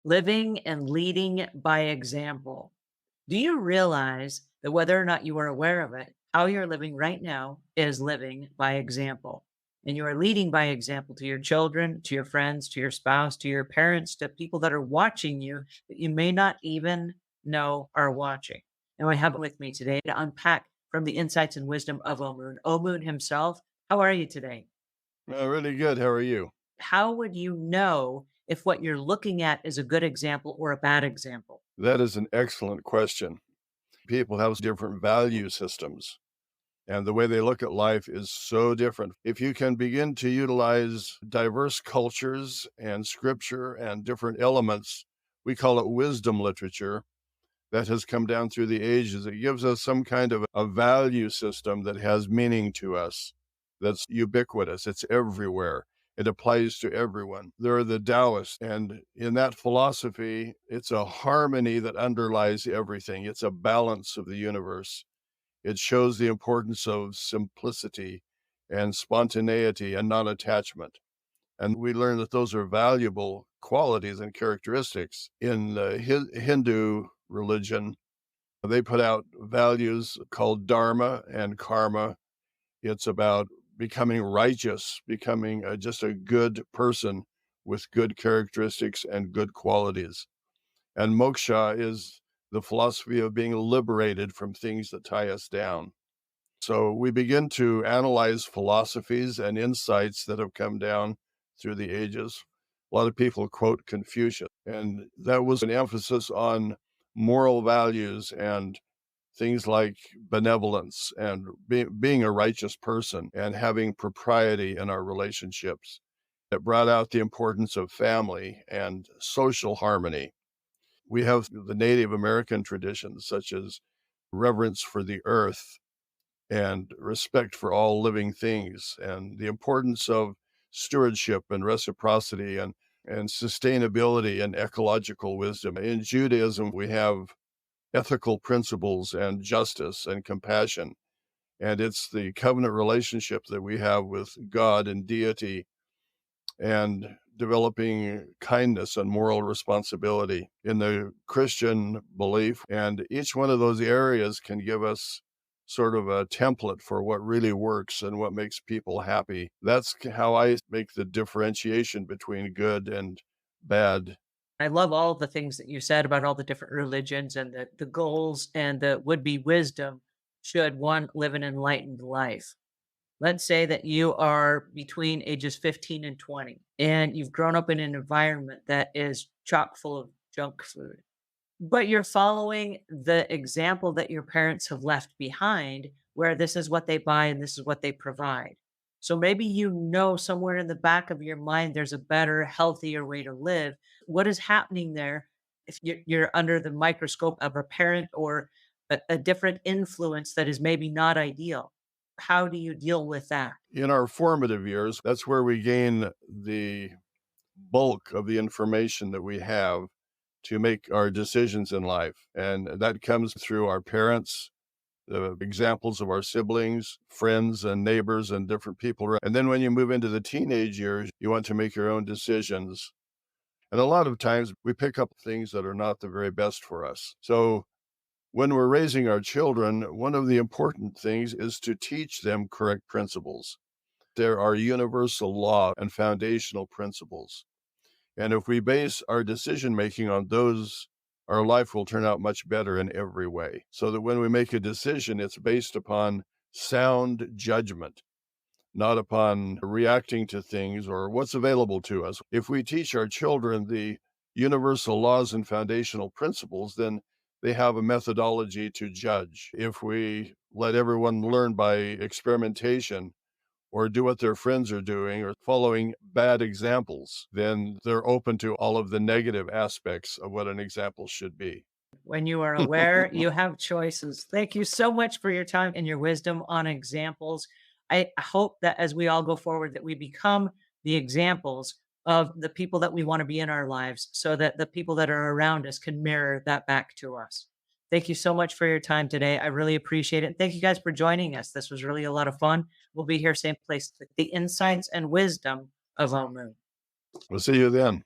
Living and leading by example. Do you realize that whether or not you are aware of it, how you're living right now is living by example? And you are leading by example to your children, to your friends, to your spouse, to your parents, to people that are watching you that you may not even know are watching. And I have with me today to unpack from the insights and wisdom of Omuugn. Omuugn himself, how are you today? Really good. How are you? How would you know if what you're looking at is a good example or a bad example? That is an excellent question. People have different value systems, and the way they look at life is so different. If you can begin to utilize diverse cultures and scripture and different elements, we call it wisdom literature that has come down through the ages. It gives us some kind of a value system that has meaning to us, that's ubiquitous. It's everywhere. It applies to everyone. There are the Taoists, and in that philosophy, it's a harmony that underlies everything. It's a balance of the universe. It shows the importance of simplicity and spontaneity and non attachment. And we learn that those are valuable qualities and characteristics. In the Hindu religion, they put out values called dharma and karma. It's about becoming righteous, becoming just a good person with good characteristics and good qualities. And moksha is the philosophy of being liberated from things that tie us down. So we begin to analyze philosophies and insights that have come down through the ages. A lot of people quote Confucius, and that was an emphasis on moral values and things like benevolence and being a righteous person and having propriety in our relationships. It brought out the importance of family and social harmony. We have the Native American traditions, such as reverence for the earth and respect for all living things, and the importance of stewardship and reciprocity and sustainability and ecological wisdom. In Judaism, we have ethical principles and justice and compassion. And it's the covenant relationship that we have with God and deity and developing kindness and moral responsibility in the Christian belief. And each one of those areas can give us sort of a template for what really works and what makes people happy. That's how I make the differentiation between good and bad. I love all the things that you said about all the different religions and the goals and the would be wisdom should one live an enlightened life. Let's say that you are between ages 15 and 20, and you've grown up in an environment that is chock full of junk food, but you're following the example that your parents have left behind, where this is what they buy and this is what they provide. So maybe you know somewhere in the back of your mind there's a better, healthier way to live. What is happening there if you're under the microscope of a parent or a different influence that is maybe not ideal? How do you deal with that? In our formative years, that's where we gain the bulk of the information that we have to make our decisions in life. And that comes through our parents, the examples of our siblings, friends, and neighbors, and different people. And then when you move into the teenage years, you want to make your own decisions. And a lot of times we pick up things that are not the very best for us. So when we're raising our children, one of the important things is to teach them correct principles. There are universal law and foundational principles. And if we base our decision making on those, our life will turn out much better in every way. So that when we make a decision, it's based upon sound judgment, not upon reacting to things or what's available to us. If we teach our children the universal laws and foundational principles, then they have a methodology to judge. If we let everyone learn by experimentation, or do what their friends are doing or following bad examples, then they're open to all of the negative aspects of what an example should be. When you are aware, you have choices. Thank you so much for your time and your wisdom on examples. I hope that as we all go forward, that we become the examples of the people that we want to be in our lives so that the people that are around us can mirror that back to us. Thank you so much for your time today. I really appreciate it. Thank you guys for joining us. This was really a lot of fun. We'll be here same place, the insights and wisdom of Omuugn. We'll see you then.